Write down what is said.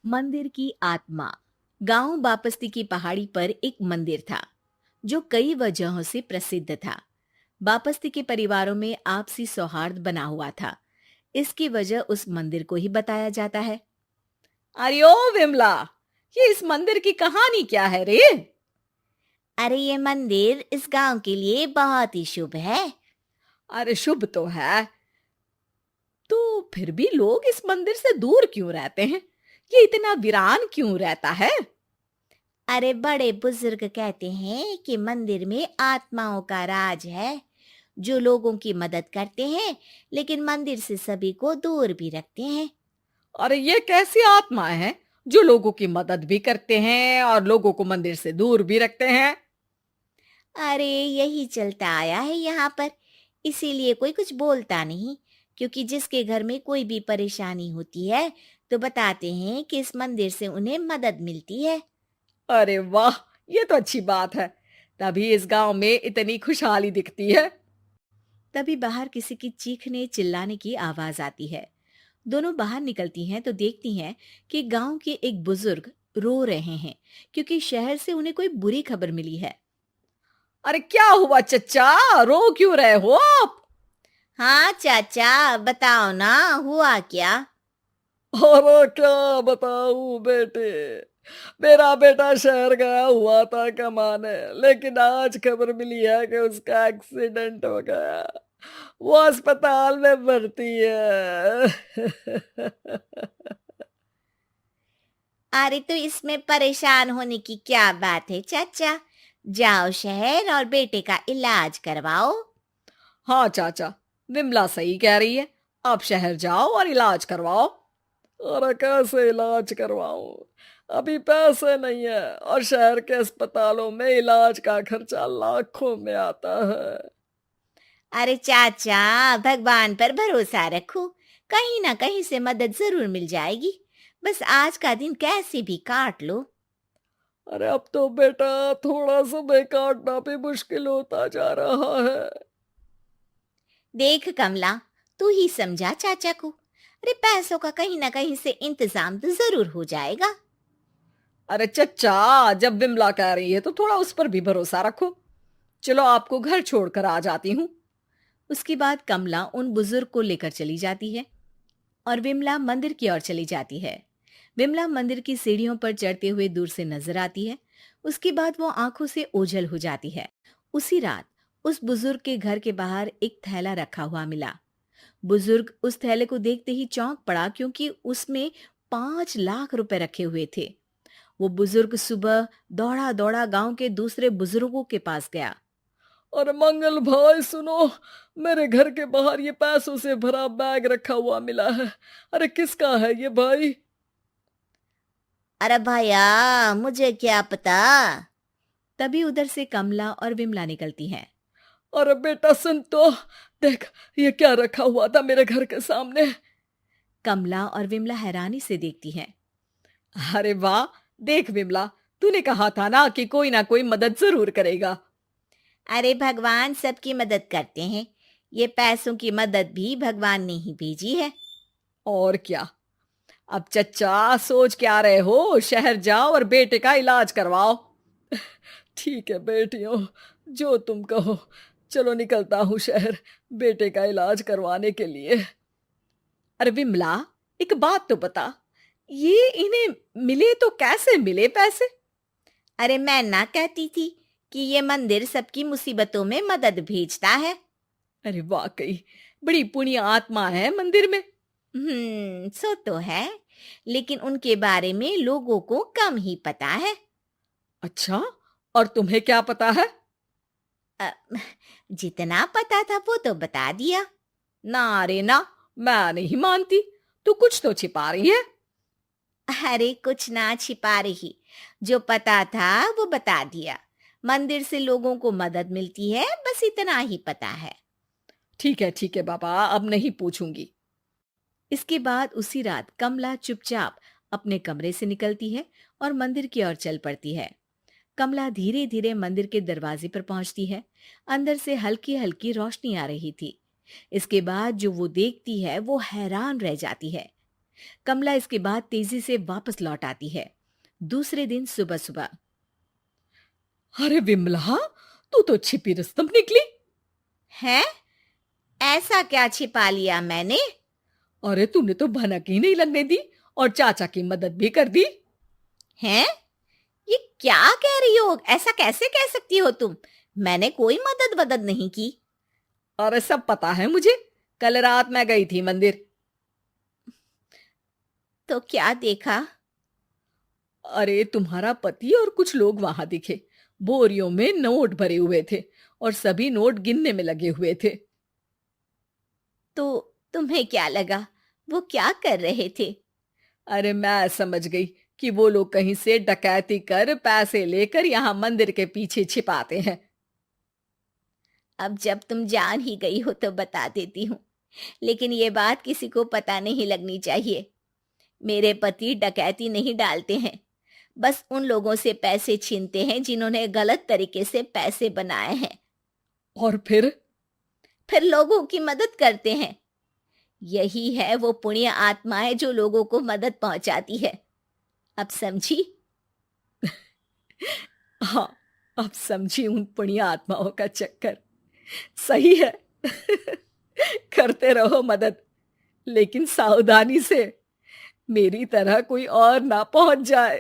मंदिर की आत्मा। गांव बापस्ती की पहाड़ी पर एक मंदिर था जो कई वजहों से प्रसिद्ध था। बापस्ती के परिवारों में आपसी सौहार्द बना हुआ था। इसकी वजह उस मंदिर को ही बताया जाता है। अरे ओ विमला, ये इस मंदिर की कहानी क्या है रे? अरे ये मंदिर इस गांव के लिए बहुत ही शुभ है। अरे शुभ तो है, तो फिर भी लोग इस मंदिर से दूर क्यों रहते हैं? ये इतना वीरान क्यों रहता है? अरे बड़े बुजुर्ग कहते हैं कि मंदिर में आत्माओं का राज है जो लोगों की मदद करते हैं, लेकिन मंदिर से सभी को दूर भी रखते हैं। अरे ये कैसी आत्माएं हैं जो लोगों की मदद भी करते हैं और लोगों को मंदिर से दूर भी रखते हैं? अरे यही चलता आया है यहाँ पर, इसीलिए कोई कुछ बोलता नहीं। क्योंकि जिसके घर में कोई भी परेशानी होती है तो बताते हैं कि इस मंदिर से उन्हें मदद मिलती है। अरे वाह, ये तो अच्छी बात है। तभी इस गांव में इतनी खुशहाली दिखती है। तभी बाहर किसी की चीखने चिल्लाने की आवाज आती है। दोनों बाहर निकलती हैं तो देखती हैं कि गांव के एक बुजुर्ग रो रहे हैं क्योंकि शहर से उन्हें कोई बुरी खबर मिली है। अरे क्या हुआ चच्चा, रो क्यों रहे हो आप? हाँ चाचा, बताओ ना, हुआ क्या? अरे क्या बताऊं बेटे, मेरा बेटा शहर गया हुआ था कमाने, लेकिन आज खबर मिली है कि उसका एक्सीडेंट हो गया। वो अस्पताल में भर्ती है। अरे तो इसमें परेशान होने की क्या बात है चाचा, जाओ शहर और बेटे का इलाज करवाओ। हाँ चाचा, विमला सही कह रही है। आप शहर जाओ और इलाज करवाओ। अरे कैसे इलाज करवाऊं, अभी पैसे नहीं है और शहर के अस्पतालों में इलाज का खर्चा लाखों में आता है। अरे चाचा, भगवान पर भरोसा रखो, कहीं ना कहीं से मदद जरूर मिल जाएगी। बस आज का दिन कैसे भी काट लो। अरे अब तो बेटा थोड़ा समय काटना भी मुश्किल होता जा रहा है। देख कमला, तू ही समझा चाचा को। अरे पैसों का कहीं ना कहीं से इंतजाम तो जरूर हो जाएगा। अरे चच्चा, जब विमला कह रही है तो थोड़ा उस पर भी भरोसा रखो। चलो आपको घर छोड़कर आ जाती हूँ। उसके बाद कमला उन बुजुर्ग को लेकर चली जाती है और विमला मंदिर की ओर चली जाती है। विमला मंदिर की सीढ़ियों पर चढ़ते हुए दूर से नजर आती है। उसके बाद वो आंखों से ओझल हो जाती है। उसी रात उस बुजुर्ग के घर के बाहर एक थैला रखा हुआ मिला। बुजुर्ग उस थैले को देखते ही चौंक पड़ा क्योंकि उसमें 5 लाख रुपए रखे हुए थे। वो बुजुर्ग सुबह दौड़ा दौड़ा गांव के दूसरे बुजुर्गों के पास गया। और मंगल भाई सुनो, मेरे घर के बाहर ये पैसों से भरा बैग रखा हुआ मिला है। अरे किसका है ये भाई? अरे भैया, मुझे क्या पता। तभी उधर से कमला और विमला निकलती हैं। अरे बेटा सुन तो, देख ये क्या रखा हुआ था मेरे घर के सामने। कमला और विमला हैरानी से देखती हैं। अरे वाह, देख विमला, तूने कहा था ना कि कोई ना कोई मदद जरूर करेगा। अरे भगवान सबकी मदद करते हैं, ये पैसों की मदद भी भगवान ने ही भेजी है। और क्या। अब चच्चा सोच क्या रहे हो, शहर जाओ और बेटे का इलाज करवाओ। ठीक है बेटियों, जो तुम कहो। चलो निकलता हूँ शहर बेटे का इलाज करवाने के लिए। अरे विमला, एक बात तो बता, ये इन्हें मिले तो कैसे मिले पैसे? अरे मैं ना कहती थी कि ये मंदिर सबकी मुसीबतों में मदद भेजता है। अरे वाकई बड़ी पुण्य आत्मा है मंदिर में। सो तो है, लेकिन उनके बारे में लोगों को कम ही पता है। अच्छा, और तुम्हें क्या पता है? अ, जितना पता था वो तो बता दिया। ना रे ना, मैं नहीं मानती। तू कुछ तो छिपा रही है। अरे कुछ ना छिपा रही, जो पता था वो बता दिया। मंदिर से लोगों को मदद मिलती है, बस इतना ही पता है। ठीक है बाबा, अब नहीं पूछूंगी। इसके बाद उसी रात कमला चुपचाप अपने कमरे से निकलती है और मंदिर की ओर चल पड़ती है। कमला धीरे धीरे मंदिर के दरवाजे पर पहुंचती है। अंदर से हल्की हल्की रोशनी आ रही थी। इसके बाद जो वो देखती है वो हैरान रह जाती है। कमला इसके बाद तेजी से वापस लौट आती है। दूसरे दिन सुबह सुबह। अरे विमला, तू तो छिपी रुस्तम निकली। है? ऐसा क्या छिपा लिया मैंने? अरे तूने तो भनक ही नहीं लगने दी और चाचा की मदद भी कर दी। हैं? ये क्या कह रही हो? ऐसा कैसे कह सकती हो तुम? मैंने कोई मदद वदद नहीं की। अरे सब पता है मुझे, कल रात मैं गई थी मंदिर। तो क्या देखा? अरे तुम्हारा पति और कुछ लोग वहां दिखे। बोरियों में नोट भरे हुए थे और सभी नोट गिनने में लगे हुए थे। तो तुम्हें क्या लगा वो क्या कर रहे थे? अरे मैं समझ गई कि वो लोग कहीं से डकैती कर पैसे लेकर यहाँ मंदिर के पीछे छिपाते हैं। अब जब तुम जान ही गई हो तो बता देती हूँ, लेकिन ये बात किसी को पता नहीं लगनी चाहिए। मेरे पति डकैती नहीं डालते हैं, बस उन लोगों से पैसे छीनते हैं जिन्होंने गलत तरीके से पैसे बनाए हैं। और फिर लोगों की मदद करते हैं। यही है वो पुण्य आत्माएं जो लोगों को मदद पहुंचाती है। अब समझी? हाँ, अब समझी उन पुण्य आत्माओं का चक्कर। सही है। करते रहो मदद, लेकिन सावधानी से, मेरी तरह कोई और ना पहुंच जाए।